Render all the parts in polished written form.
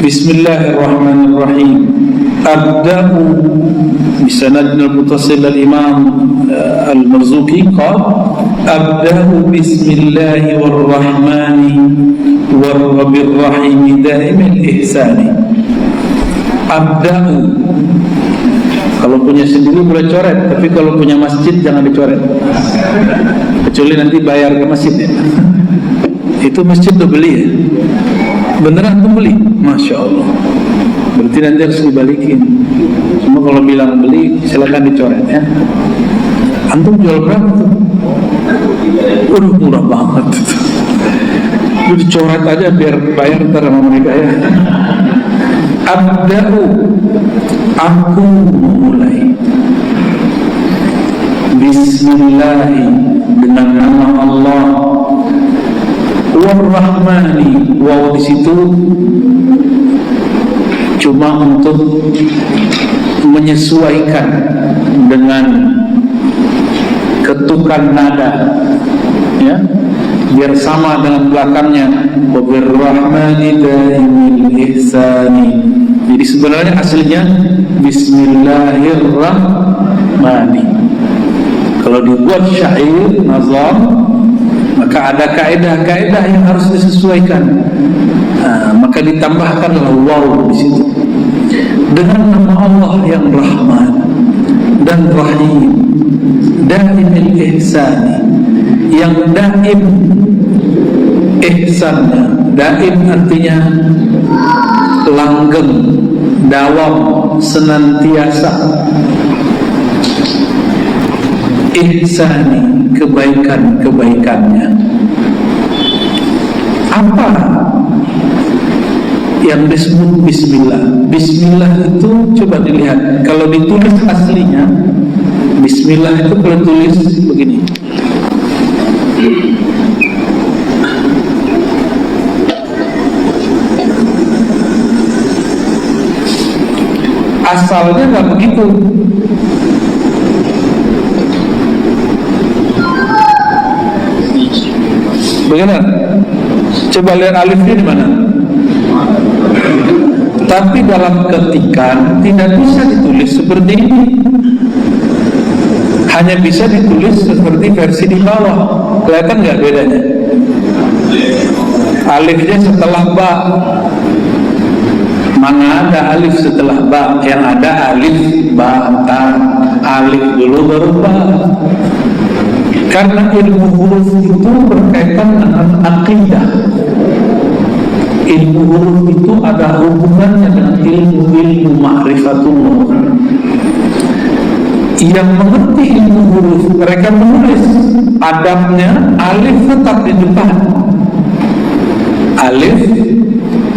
Bismillahirrahmanirrahim. Abda'u bisanadna al-muttasil al-imam al-Marzuki qala abda'u bismillahi warrahmani warrabirrahimi daimil ihsani. Abda'u, kalau punya sendiri boleh coret, tapi kalau punya masjid jangan dicoret, kecuali nanti bayar ke masjid ya. Itu masjid udah beli ya? Beneran tuh beli? Masya Allah. Berarti nanti harus dibalikin. Cuma kalau bilang beli, silakan dicoret ya. Antum jual berapa tuh? Udah murah banget. Itu dicoret aja biar bayar ntar sama mereka ya. Abda'u, aku memulai. Bismillahi, dengan nama Allah. Warrahmani, waw di situ cuma untuk menyesuaikan dengan ketukan nada, ya, biar sama dengan belakangnya. Wabirrahmani daimil ihsani. Jadi sebenarnya aslinya Bismillahirrahmani. Kalau dibuat syair nazam, maka ada kaidah-kaidah yang harus disesuaikan. Maka ditambahkanlah waw di situ. Dengan nama Allah yang Rahman dan Rahim, daimil ihsani, yang daim ihsannya. Daim artinya langgeng, dawam, senantiasa. Ihsani, kebaikan-kebaikannya. Apa yang disebut bismillah? Bismillah itu coba dilihat. Kalau ditulis aslinya, bismillah itu kalau tulis begini. Asalnya nggak begitu. Bagaimana? Coba lihat alifnya di mana? Tapi dalam ketikan tidak bisa ditulis seperti ini. Hanya bisa ditulis seperti versi di bawah. Kelihatan nggak bedanya? Alifnya setelah ba. Mana ada alif setelah ba? Yang ada alif, ba, ta. Alif dulu baru ba. Karena ilmu huruf itu berkaitan dengan akidah. Ilmu huruf itu ada hubungannya dengan ilmu ma'rifatullah. Yang mengerti ilmu huruf, mereka menulis adabnya alif tetap di depan. Alif,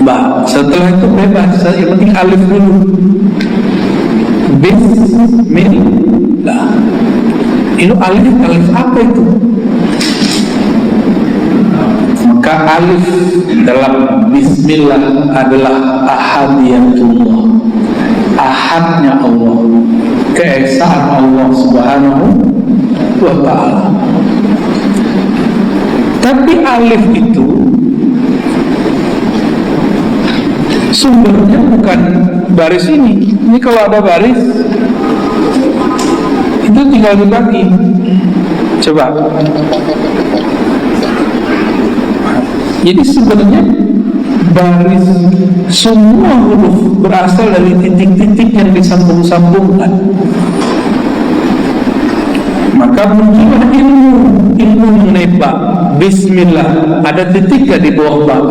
ba. Setelah itu bebas, yang penting alif dulu. Bismillah. Itu alif apa itu? Maka alif dalam bismillah adalah ahadiyatullah, ahadnya Allah, keesaan Allah subhanahu wa ta'ala. Tapi alif itu sumbernya bukan baris ini. Ini kalau ada baris itu tinggal dibagi. Coba. Jadi sebenarnya baris semua huruf berasal dari titik-titik yang disambung-sambungkan. Maka muncullah ilmu menebak. Bismillah, ada titik gak di bawah bab?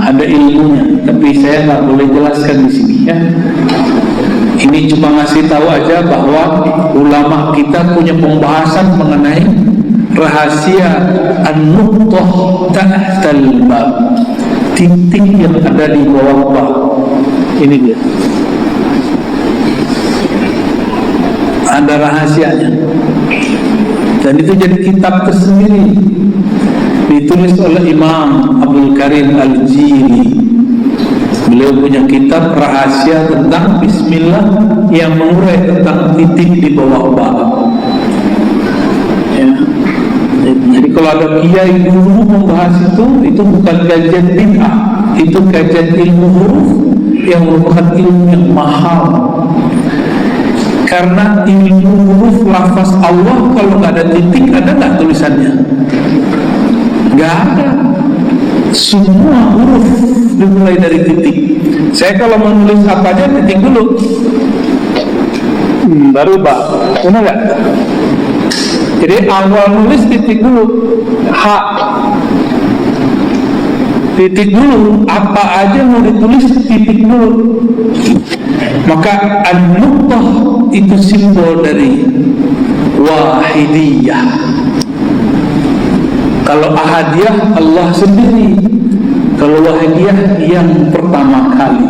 Ada ilmunya, tapi saya nggak boleh jelaskan di sini ya. Ini cuma ngasih tahu aja bahwa ulama kita punya pembahasan mengenai rahasia an-nuqtah tahtal bab, titik yang ada di bawah bab. Ini dia. Ada rahasianya. Dan itu jadi kitab tersendiri. Ditulis oleh Imam Abdul Karim Al-Jili. Beliau punya kitab rahasia tentang bismillah yang mengurai tentang titik di bawah ba. Ya. Jadi kalau kalau ada kiai dulu membahas itu bukan kajian bid'ah, itu kajian ilmu huruf yang merupakan ilmu yang mahal. Karena ilmu huruf lafaz Allah kalau nggak ada titik, ada nggak tulisannya? Nggak ada. Semua huruf dimulai dari titik. Saya kalau menulis apa aja titik dulu, baru Pak, benar nggak? Jadi awal nulis titik dulu, hak titik dulu, apa aja mau ditulis titik dulu. Maka an-nuqtah itu simbol dari wahidiyah. Kalau ahadiyah Allah sendiri, kalau wahidiyah yang pertama kali.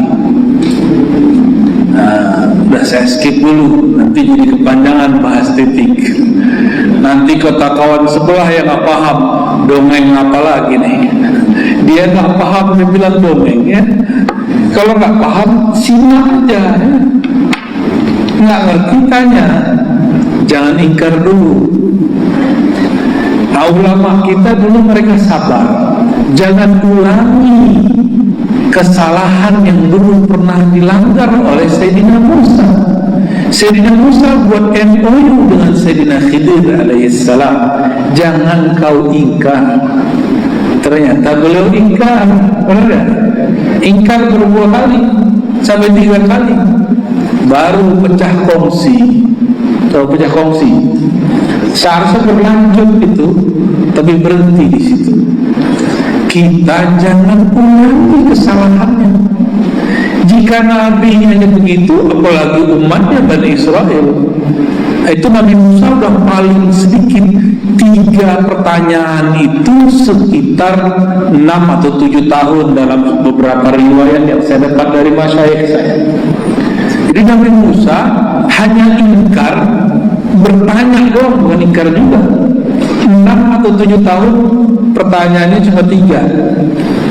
Nah, udah saya skip dulu, nanti jadi kepanjangan bahas titik. Nanti kota kawan sebelah yang nggak paham, dongeng apa lagi nih? Dia nggak paham, dia bilang dongeng ya. Kalau nggak paham, simak aja ya. Nggak ngerti tanya, jangan ingkar dulu. Nah, ulama kita dulu mereka sabar, jangan ulangi kesalahan yang dulu pernah dilanggar oleh Sayyidina Musa. Sayyidina Musa buat MOU dengan Sayyidina Khidir alaihissalam, jangan kau ingkar. Ternyata beliau ingkar, benar? Ingkar berapa kali? Sampai 3 kali. Baru pecah kongsi. Tahu pecah kongsi? Seharusnya berlanjut itu, tapi berhenti di situ. Kita jangan ulangi kesalahannya. Jika Nabi hanya begitu, apalagi umatnya Bani Israel. Itu Nabi Musa sudah paling sedikit 3 pertanyaan itu sekitar 6 atau 7 tahun dalam beberapa riwayat yang saya dapat dari masyayikh saya. Jadi Nabi Musa hanya ingkar, bertanya doang, bukan ingkar juga. 6 atau 7 tahun pertanyaannya cuma 3.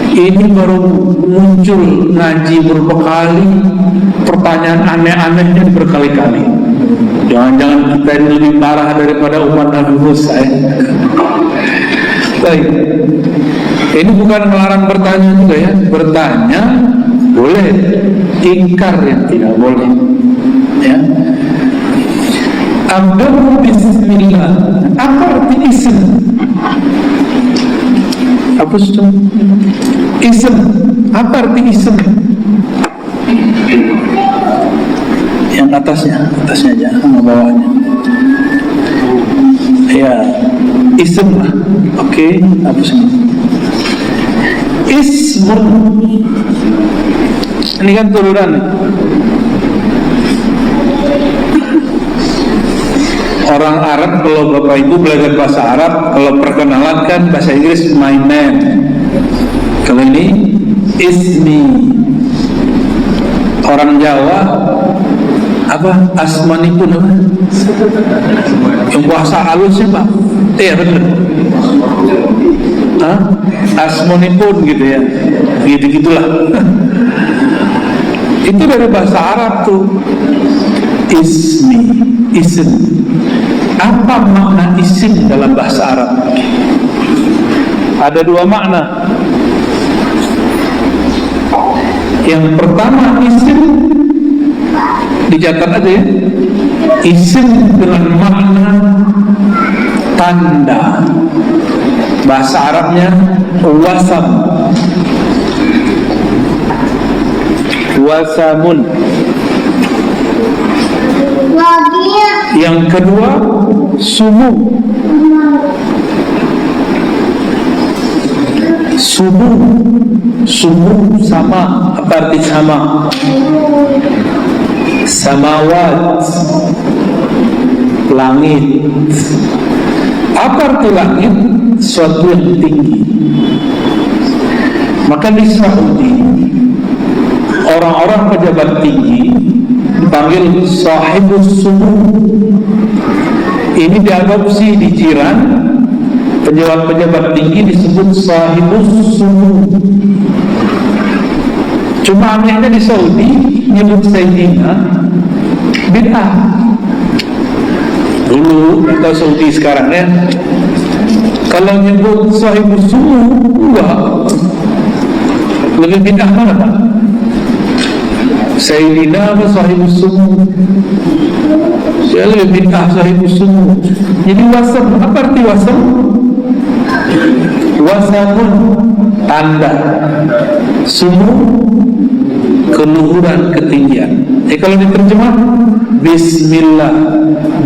Ini baru muncul ngaji berapa kali, pertanyaan aneh-anehnya berkali-kali. Jangan-jangan kita ini lebih parah daripada umat Nabi Musa ya. Baik, ini bukan melarang bertanya juga ya. Bertanya boleh, ingkar yang tidak boleh ya. Abdul bismillah, apa arti ism? Apa itu? Ism, apa arti ism? Yang atasnya aja, sama bawahnya. Ya, ism. Oke, apa sih? Ismun. Ini kan turunan. Orang Arab, kalau Bapak Ibu belajar bahasa Arab, kalau perkenalan kan bahasa Inggris my name. Kalau ini ismi. Orang Jawa apa? Asmanipun apa? Yang bahasa halusnya Pak? Iya benar. Hah? Asmanipun gitu ya. Gitu-gitulah. Itu dari bahasa Arab tuh. Ismi, ism. Apa makna isim dalam bahasa Arab? Ada 2 makna. Yang pertama isim, dicatat aja ya. Isim dengan makna tanda. Bahasa Arabnya wasam. Wasamun. Yang kedua sumu. Sumu sama, apa arti sama? Samawat, langit. Apa arti langit? Suatu yang tinggi. Maka di Saudi orang-orang pejabat tinggi dipanggil sahibus sumu. Ini diadopsi di jiran. Pejabat-pejabat tinggi disebut sahibus sumu. Cuma anehnya di Saudi nyebut Sayyidina bid'ah. Dulu atau Saudi sekarang ya, Kalau nyebut sahibus sumu, enggak. Lebih bid'ah mana Pak? Sayyidina apa sahibus sumu? Saya lebih bid'ah sahibus sumu. Jadi wasam, apa arti wasam? Wasamun tanda, sumu keluhuran, ketinggian. Kalau diterjemah, Bismillah,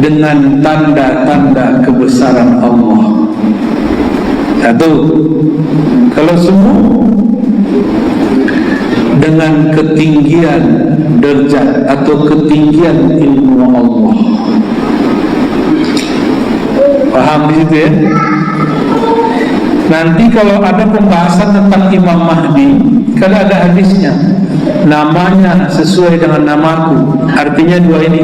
dengan tanda-tanda kebesaran Allah. Satu. Kalau sumu, dengan ketinggian derajat atau ketinggian ilmu Allah. Paham di situ ya? Nanti kalau ada pembahasan tentang Imam Mahdi, kalau ada hadisnya, namanya sesuai dengan namaku, artinya dua ini,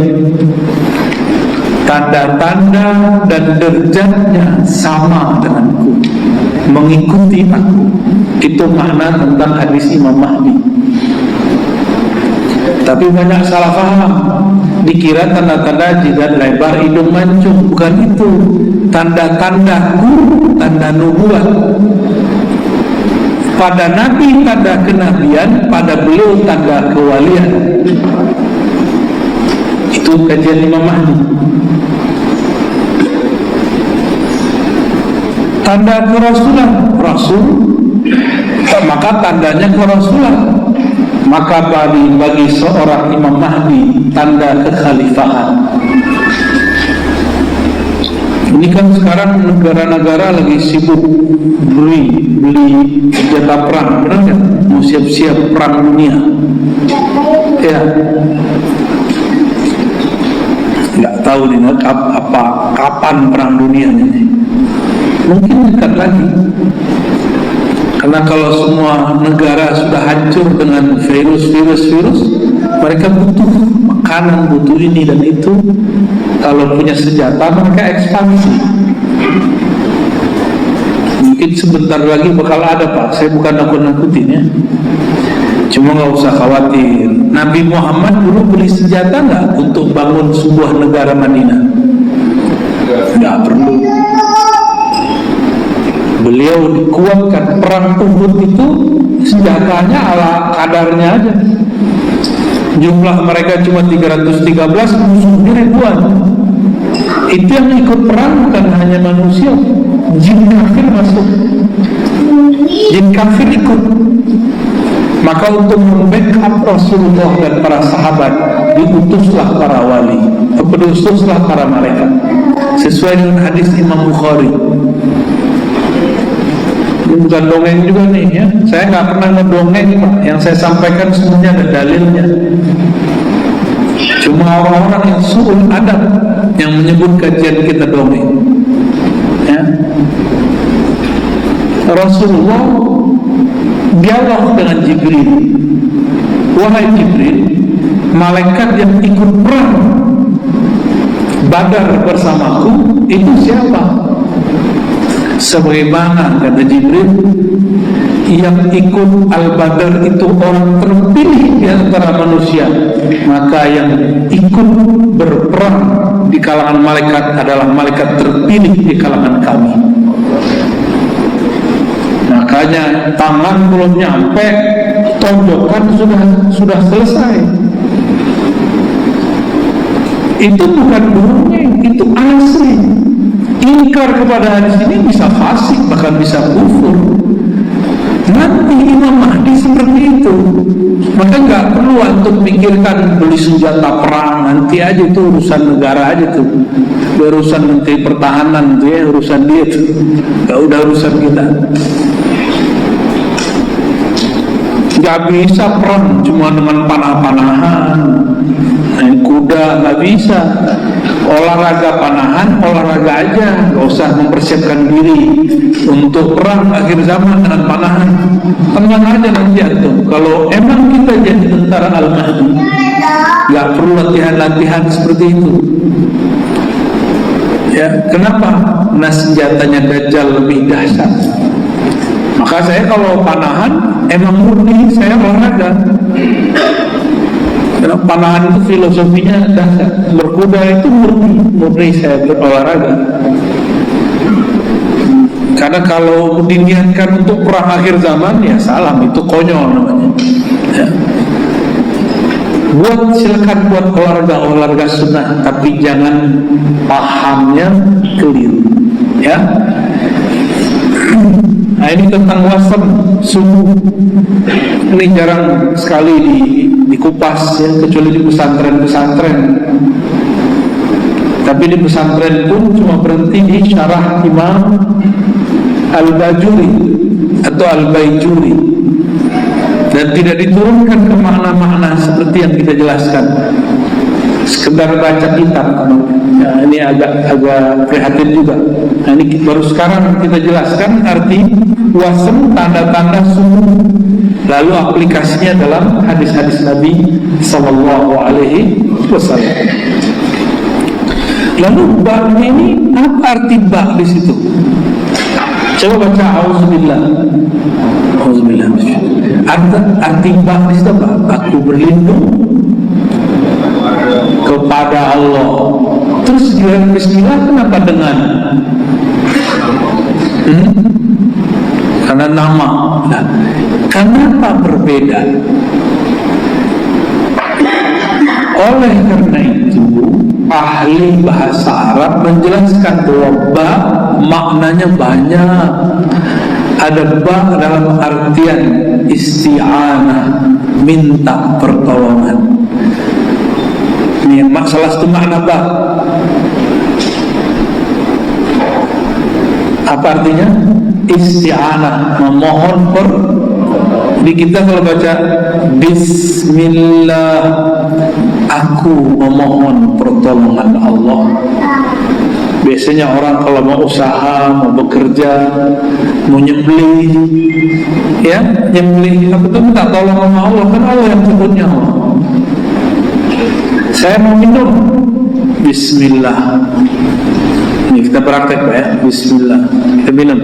tanda-tanda dan derajatnya sama denganku, mengikuti aku. Itu makna tentang hadis Imam Mahdi. Tapi banyak salah paham, dikira tanda-tanda jidat lebar, hidung mancung. Bukan itu. Tanda-tandaku, tanda nubuat. Pada Nabi tanda kenabian, pada beliau tanda kewalian. Itu kajian Imam Mahdi. Tanda kerasulan, Rasul, maka tandanya kerasulan. Maka bagi seorang Imam Mahdi tanda kekhalifahan. Ini kan sekarang negara-negara lagi sibuk beli senjata perang, benar nggak? Mau siap-siap perang dunia. Ya, nggak tahu nih kapan perang dunia ini. Mungkin dekat lagi. Karena kalau semua negara sudah hancur dengan virus, mereka butuh makanan, butuh ini dan itu. Kalau punya senjata, mereka ekspansi. Mungkin sebentar lagi bakal ada Pak. Saya bukan nakut-nakutin ya. Cuma nggak usah khawatir. Nabi Muhammad dulu beli senjata nggak untuk bangun sebuah negara Madinah? Nggak perlu. Beliau dikuatkan. Perang Uhud itu senjatanya ala kadarnya aja. Jumlah mereka cuma 313, musuhnya ribuan. Itu yang ikut perang bukan hanya manusia, jin kafir masuk. Jin kafir ikut. Maka untuk membackup Rasulullah dan para sahabat, diutuslah para wali, diutuslah para malaikat. Sesuai dengan hadis Imam Bukhari. Ini bukan dongeng juga nih ya. Saya nggak pernah ngedongeng Pak. Yang saya sampaikan semuanya ada dalilnya. Cuma orang-orang yang su'ul adab yang menyebut kajian kita dongeng ya. Rasulullah dialog dengan Jibril. Wahai Jibril, malaikat yang ikut perang Badar bersamaku itu siapa? Sebagaimana kata Jibril, yang ikut Al-Badar itu orang terpilih di antara manusia, maka yang ikut berperang di kalangan malaikat adalah malaikat terpilih di kalangan kami. Makanya tangan belum nyampe, tonjokan sudah selesai. Itu bukan dongeng, itu asli. Ingkar kepada hadis ini bisa fasik, bahkan bisa kufur. Nanti Imam Mahdi seperti itu. Maka nggak perlu untuk pikirkan beli senjata perang. Nanti aja itu urusan negara aja tuh. Urusan Menteri Pertahanan tuh ya, urusan dia tuh. Nggak udah urusan kita. Nggak bisa perang cuma dengan panah-panahan, naik kuda, nggak bisa. Olahraga panahan, olahraga aja, nggak usah mempersiapkan diri untuk perang akhir zaman dengan panahan. Tenang aja nanti tuh. Kalau emang kita jadi tentara Al-Mahdi, nggak perlu latihan-latihan seperti itu. Ya, kenapa? Nah, senjatanya Dajjal lebih dahsyat. Maka saya kalau panahan emang murni saya olahraga. Karena panahan itu filosofinya dahsyat. Berkuda itu murni saya berolahraga. Karena kalau diniatkan untuk perang akhir zaman, ya salam, itu konyol namanya. Ya. Silakan buat olahraga sunnah, tapi jangan pahamnya keliru. Ya. Nah, ini tentang wasam subuh. Ini jarang sekali dikupas, ya, kecuali di pesantren-pesantren. Tapi di pesantren pun cuma berhenti di syarah Imam Al-Bajuri atau Al-Baijuri, dan tidak diturunkan ke makna-makna seperti yang kita jelaskan. Sekedar baca kitab. Ya, ini agak prihatin juga. Nah, ini baru sekarang kita jelaskan arti wasem, tanda-tanda subuh, lalu aplikasinya dalam hadis-hadis Nabi Sallallahu Alaihi Wasallam. Lalu ba ini apa arti ba di situ? Coba baca auzubillah. Auzubillah. Arti ba di situ apa? Aku berlindung kepada Allah. Terus giliran bismillah kenapa dengan? Karena nama. Nah, kenapa berbeda? Oleh karena itu, ahli bahasa Arab menjelaskan bahwa ba maknanya banyak. Ada ba dalam artian isti'anah, minta pertolongan. Ini salah satu makna ba. Apa artinya? Isti'anah, memohon Di kita kalau baca Bismillah, aku memohon pertolongan Allah. Biasanya orang kalau mau usaha, mau bekerja, mau nyembelih, ya nyembelih, apa itu minta tolong sama Allah, kan Allah yang sebutnya Allah. Saya mau minum, Bismillah. Ini kita praktek ya, Bismillah. Kita minum.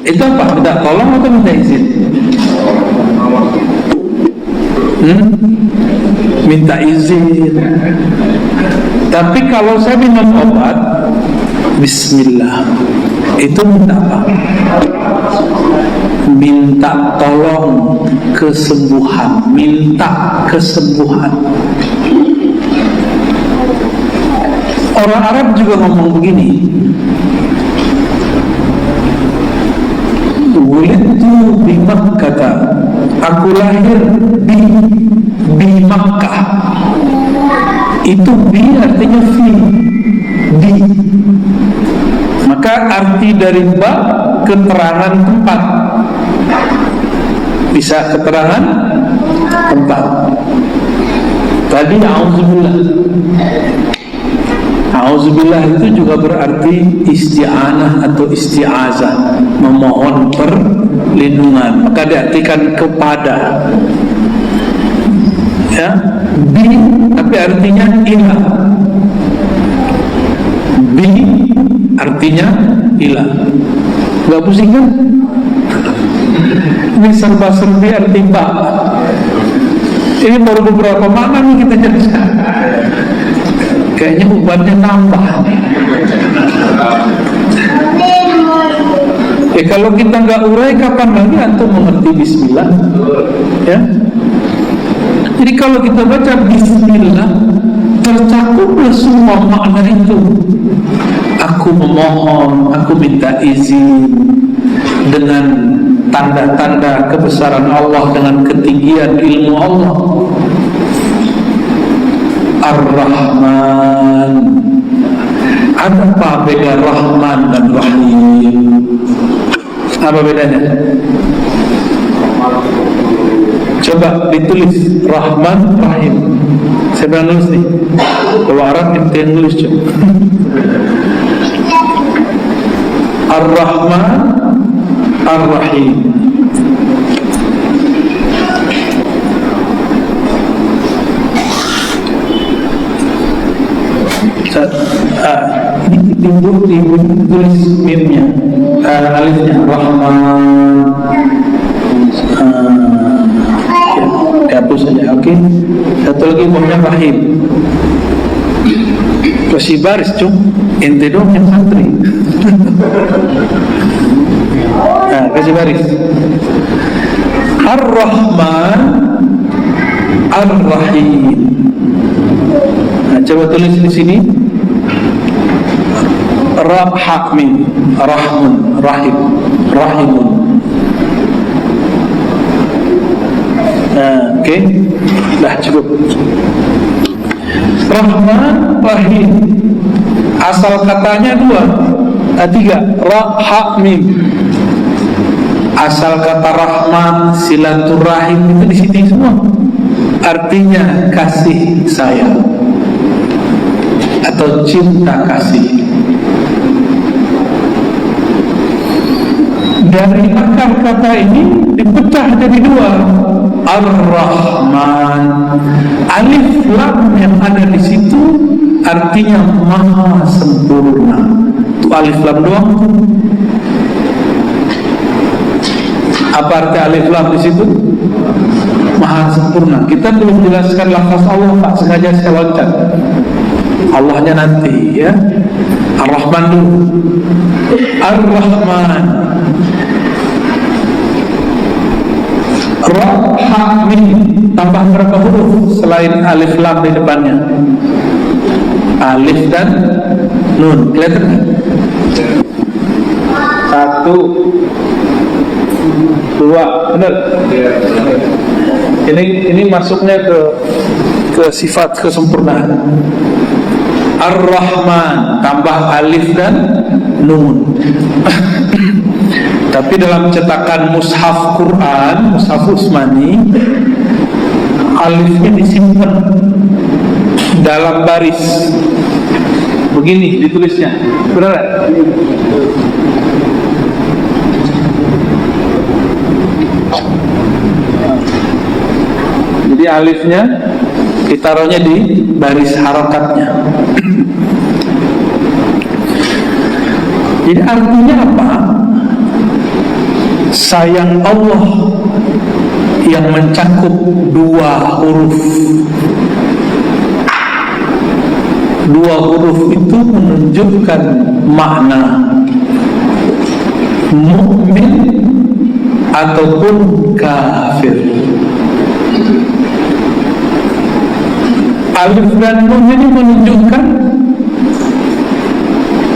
Itu apa? Minta tolong atau minta izin? Minta izin. Tapi kalau saya minum obat, Bismillah, itu minta apa? Minta tolong kesembuhan, minta kesembuhan. Orang Arab juga ngomong begini, wulidtu bi Makkah, aku lahir di Makkah. Itu bi artinya fi, di. Maka arti dari ba keterangan tempat, bisa keterangan tempat. Tadi auzubillah itu juga berarti isti'anah atau isti'azah, memohon perlindungan. Maka diartikan kepada, ya, bi tapi artinya ilah. Bi artinya ilah. Gak pusing kan? Ini serba-serbi arti ba. Ini baru beberapa makna nih kita jelaskan. Kayaknya ubatnya nambah. Kalau kita nggak urai, kapan lagi antum mengerti Bismillah? Ya. Jadi kalau kita baca Bismillah, tercakuplah semua makna itu. Aku memohon, aku minta izin dengan tanda-tanda kebesaran Allah, dengan ketinggian ilmu Allah. Ar-Rahman. Apa beda Rahman dan Rahim? Apa bedanya? Coba ditulis Rahman, Rahim. Saya pernah nulis nih. Kalau Arab kita yang nulis coba. Ar-Rahman, Ar-Rahim. Tulis mimnya, alifnya Rahman, dihapus saja. Oke. Satu lagi mimnya Rahim. Kasih baris cung, ente dong yang santri. Nah, kasih baris. Ar-Rahman Ar-Rahim. Nah, coba tulis di sini. Rahmin, Rahmun, Rahim, Rahimun. Nah, oke, dah cukup. Rahman, Rahim. Asal katanya tiga. Rahim. Asal kata Rahman, silaturahim itu di sini semua. Artinya kasih sayang atau cinta kasih. Dari akar kata ini dipecah jadi dua. Ar-Rahman, alif lam yang ada di situ artinya maha sempurna. Itu alif lam doang. Apa arti alif lam di situ? Maha sempurna. Kita belum jelaskan lafaz Allah, Pak, sengaja saya loncat. Allahnya nanti, ya. Ar-Rahman dulu. Ar-Rahman. Rahmin, tambah berapa huruf selain alif lam di depannya? Alif dan nun, kelihatan? 1, 2, benar? Ini masuknya ke sifat kesempurnaan. Ar-Rahman tambah alif dan nun. Tapi dalam cetakan mushaf Quran, mushaf Utsmani, alifnya disimpan dalam baris. Begini ditulisnya, benar? Jadi alifnya ditaruhnya di baris harokatnya. Jadi artinya apa? Sayang Allah yang mencakup dua huruf. Dua huruf itu menunjukkan makna mukmin ataupun kafir. Alif dan nun ini menunjukkan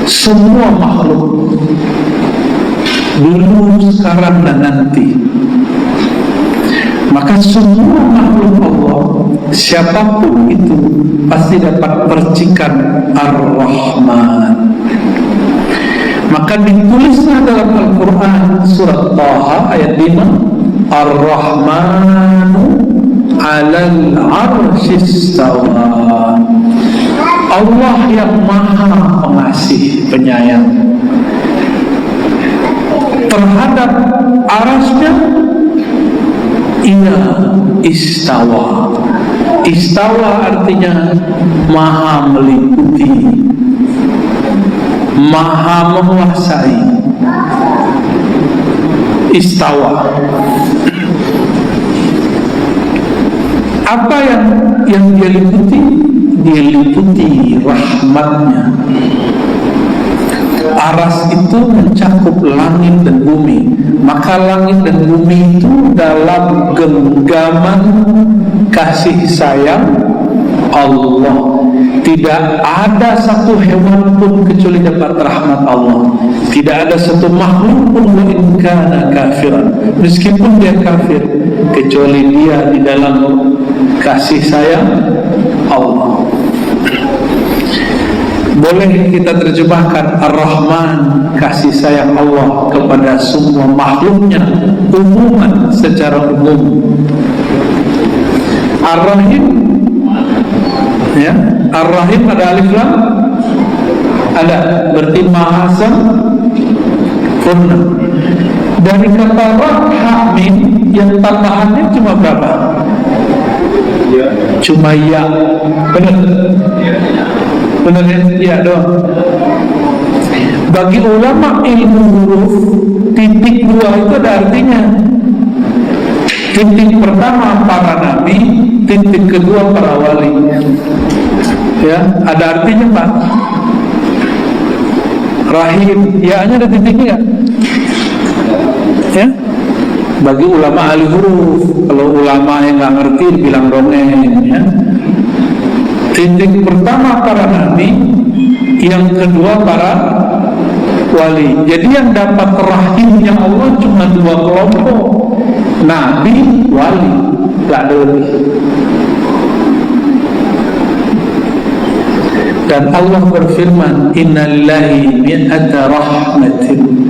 semua makhluk, dulu, sekarang, dan nanti. Maka semua makhluk Allah, siapapun itu, pasti dapat percikan Ar-Rahman. Maka ditulislah dalam Al-Quran surat Taha ayat 5, Ar-Rahmanu 'alal 'arsyis istawa. Allah yang maha pengasih, penyayang terhadap arasnya, ia istawa. Istawa artinya maha meliputi, maha menguasai. Istawa. Apa yang dia liputi? Dia liputi rahmatnya. Aras itu mencakup langit dan bumi. Maka langit dan bumi itu dalam genggaman kasih sayang Allah. Tidak ada satu hewan pun kecuali dapat rahmat Allah. Tidak ada satu makhluk pun wa in kana kafiran, meskipun dia kafir, kecuali dia di dalam kasih sayang Allah. Boleh kita terjemahkan Ar-Rahman, kasih sayang Allah kepada semua makhluknya umuman, secara umum. Ar-Rahim, ya, Ar-Rahim ada alif lam? Ada, berarti maha sempurna. Dari kata Rahmin yang tambahannya cuma berapa? Cuma ya. Benar? Benar ya dong. Bagi ulama ilmu huruf, titik dua itu ada artinya. Titik pertama para nabi, titik kedua para wali. Ya, ada artinya Pak. Rahim, ya-nya ada titiknya ya. Bagi ulama ahli huruf, kalau ulama yang nggak ngerti bilang dongeng ya. Titik pertama para nabi, yang kedua para wali. Jadi yang dapat rahimnya Allah cuma dua kelompok, nabi, wali, nggak ada lebih. Dan Allah berfirman, innalillahi mi'ata rahmatin.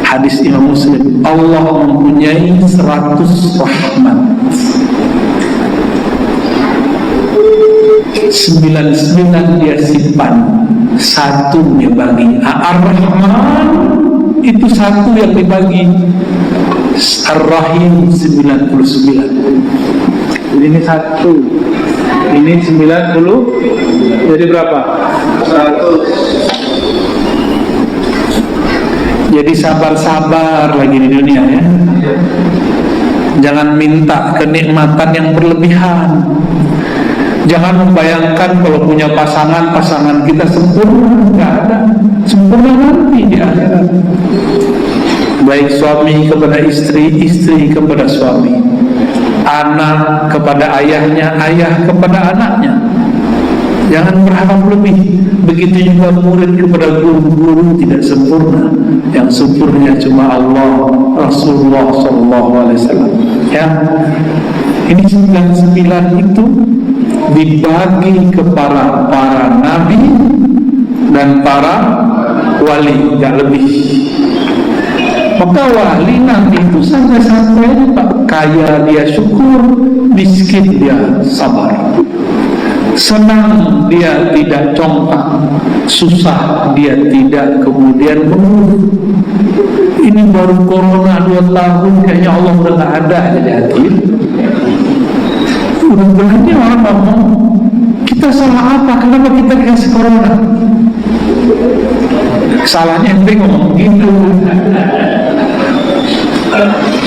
Hadis Imam Muslim, Allah mempunyai 100 rahmat. 99 dia simpan, satu dia bagi. Ar-Rahman itu satu yang dibagi. Ar-Rahim 99. Ini satu, ini 90, jadi berapa? 100. Jadi sabar-sabar lagi di dunia ya. Jangan minta kenikmatan yang berlebihan. Jangan membayangkan kalau punya pasangan kita sempurna, nggak ada. Sempurna nanti di akhirat. Baik suami kepada istri, istri kepada suami, anak kepada ayahnya, ayah kepada anaknya. Jangan berharap lebih. Begitu juga murid kepada guru-guru, tidak sempurna. Yang sempurna cuma Allah, Rasulullah SAW. Ya, ini 99 itu dibagi kepada para nabi dan para wali, tidak lebih. Maka wali nabi itu santai-santai, kaya dia syukur, miskin dia sabar. Senang dia tidak congkak, susah dia tidak kemudian mengeluh. Ini baru corona 2 tahun, kayaknya Allah udah gak ada jadi hati. Udah berarti orang ngomong, kita salah apa? Kenapa kita dikasih corona? Salahnya ente ngomong gitu.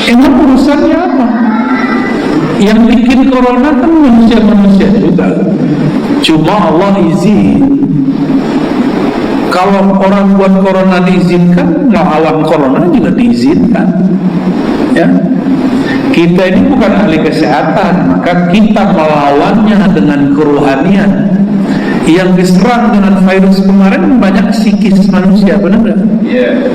Emang urusannya apa? Yang bikin corona kan manusia-manusia juga. Cuma Allah izin. Kalau orang buat corona diizinkan, melawan corona juga diizinkan. Ya, kita ini bukan ahli kesehatan, maka kita melawannya dengan kerohanian. Yang diserang dengan virus kemarin banyak psikis manusia, benar nggak? Yeah.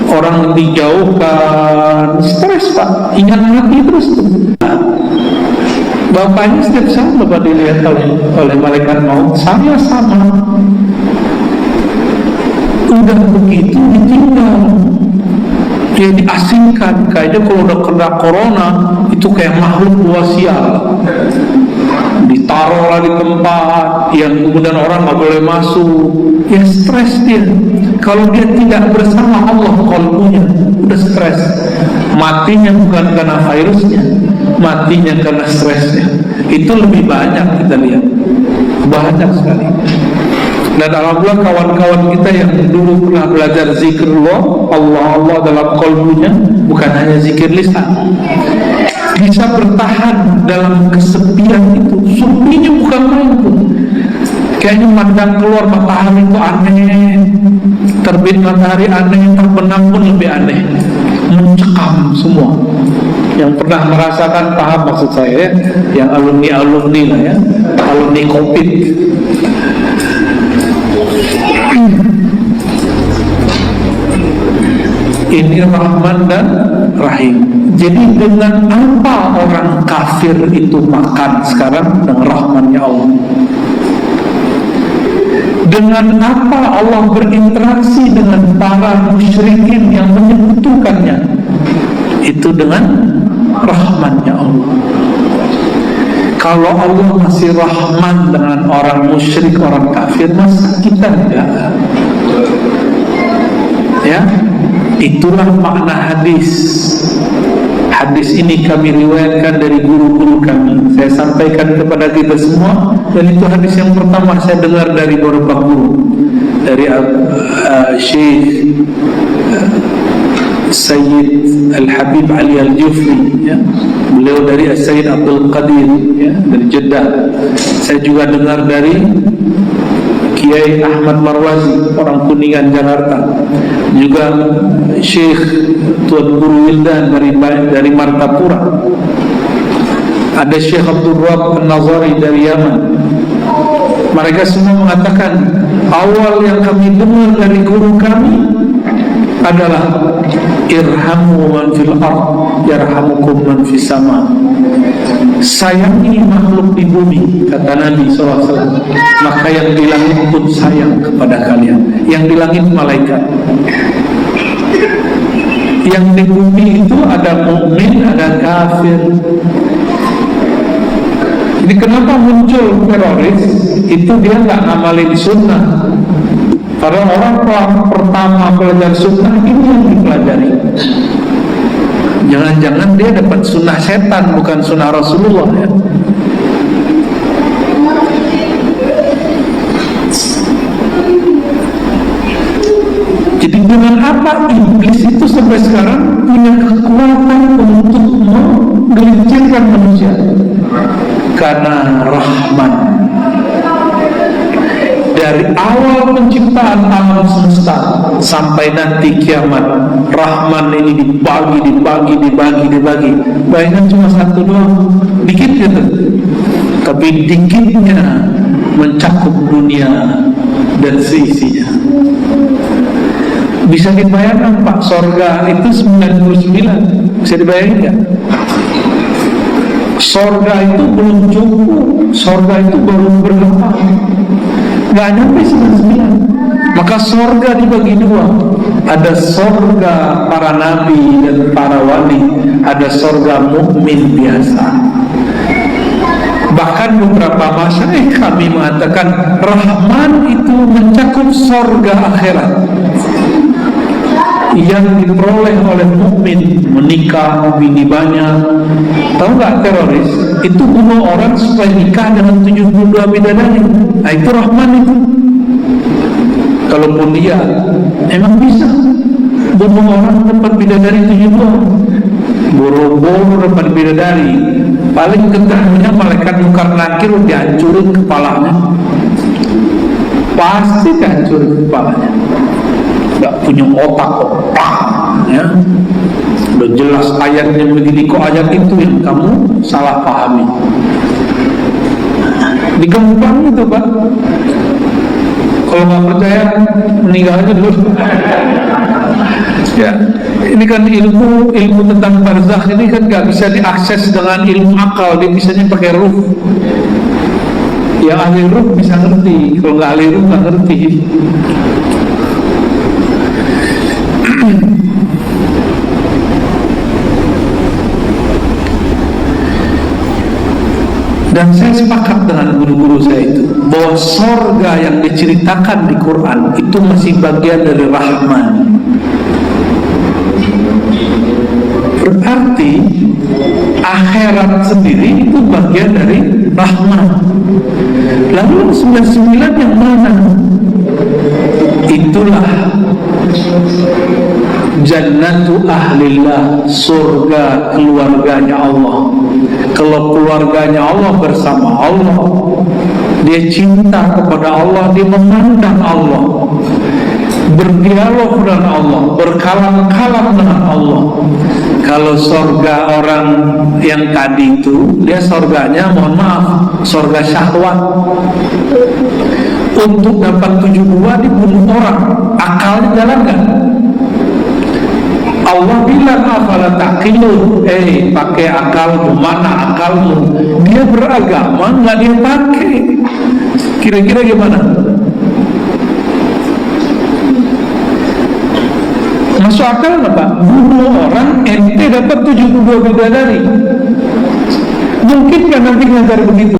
Orang dijauhkan, stres pak, ingat mati terus. Bapaknya setiap saat bapak dilihat oleh malaikat maut, saya sama. Udah begitu ditinggal, dia diasingkan. Kayaknya kalau udah kena corona itu kayak makhluk wasial, ditaruhlah di tempat yang kemudian orang nggak boleh masuk. Ya stres dia. Kalau dia tidak bersama Allah, qalbunya udah stres. Matinya bukan karena virusnya, matinya karena stresnya. Itu lebih banyak kita lihat, banyak sekali. Dan alhamdulillah kawan-kawan kita yang dulu pernah belajar zikrullah, Allah dalam qalbunya, bukan hanya zikir lisan, bisa bertahan dalam kesepian itu. Sepinya bukan main tuh. Kayaknya mandang keluar matahari itu aneh, terbit matahari aneh, terbenam pun lebih aneh, mencekam semua. Yang pernah merasakan paham maksud saya, yang alumni lah ya, alumni COVID. Ini Rahman dan Rahim. Jadi dengan apa orang kafir itu makan sekarang? Dengan rahmannya Allah. Dengan apa Allah berinteraksi dengan para musyrikin yang menyekutukannya? Itu dengan rahmannya Allah. Kalau Allah masih rahman dengan orang musyrik, orang kafir, masa kita enggak? Ya, itulah makna hadis. Hadis ini kami riwayatkan dari guru-guru kami. Saya sampaikan kepada kita semua. Dan itu hadis yang pertama saya dengar dari beberapa guru, dari Syekh Sayyid Al-Habib Ali Al-Jufri ya. Beliau dari Sayyid Abdul Qadir ya, dari Jeddah. Saya juga dengar dari Kiai Ahmad Marwazi, orang Kuningan Jakarta, juga Syekh Tuan Guru Wildan dari Martapura, ada Syekh Abdul Rahab An-Nazari dari Yaman. Mereka semua mengatakan awal yang kami dengar dari guru kami adalah irhamu man fil ard yarhamukum man fis sama. Sayangi makhluk di bumi, kata Nabi SAW, maka yang di langit pun sayang kepada kalian. Yang di langit malaikat, yang di bumi itu ada mukmin, ada kafir. Jadi kenapa muncul teroris? Itu dia nggak ngamalin sunnah. Karena orang pertama belajar sunnah ini yang dipelajari. Jangan-jangan dia dapat sunnah setan, bukan sunnah Rasulullah ya. Jadi dengan apa iblis itu sampai sekarang punya kekuatan untuk menggelincirkan manusia? Karena Rahman. Dari awal penciptaan alam semesta sampai nanti kiamat, Rahman ini dibagi. Bayangkan cuma satu doang, dikit gitu. Tapi dikitnya mencakup dunia dan seisinya. Bisa dibayangkan Pak, sorga itu 99. Bisa dibayangkan gak? Sorga itu belum cukup, sorga itu baru berapa? Gak nyampe 99. Maka sorga dibagi dua. Ada sorga para nabi dan para wali, ada sorga mukmin biasa. Bahkan beberapa masyarakat kami mengatakan Rahman itu mencakup sorga akhirat yang diperoleh oleh mukmin, menikah, bini banyak. Tahu nggak teroris itu bunuh orang supaya nikah dengan 72 bidadari? Nah itu Rahman itu. Kalaupun dia emang bisa bunuh orang dapat bidadari 72, boro-boro dapat bidadari, paling ketemu malaikat mungkar nakir dihancurin kepalanya, pasti dihancurin kepalanya. Gak punya otak, ya. Udah jelas ayatnya begini, kok ayat itu yang kamu salah pahami. Digampang itu Pak. Kalau nggak percaya, meninggal aja dulu. Ya, ini kan ilmu tentang barzakh ini kan nggak bisa diakses dengan ilmu akal, dia bisanya pakai ruh. Yang ahli ruh bisa ngerti, kalau nggak ahli ruh nggak ngerti. Dan saya sepakat dengan guru-guru saya itu bahwa sorga yang diceritakan di Quran itu masih bagian dari Rahman. Berarti akhirat sendiri itu bagian dari Rahman. Lalu 99 yang mana? Itulah Jannatu ahlillah, surga keluarganya Allah. Kalau keluarganya Allah bersama Allah, dia cinta kepada Allah, dia memandang Allah, berdialog dengan Allah, berkalam-kalam dengan Allah. Kalau surga orang yang tadi itu, dia surganya mohon maaf, surga syahwat. Untuk dapat 72 dibunuh orang, akalnya jalan kan? Allah bilang afala taqilun, pakai akalmu, mana akalmu? Dia beragama nggak dia pakai. Kira-kira gimana? Masuk akal nggak Pak? Bunuh orang, ente dapat 72 bidadari. Mungkin kan nanti ngajar begitu?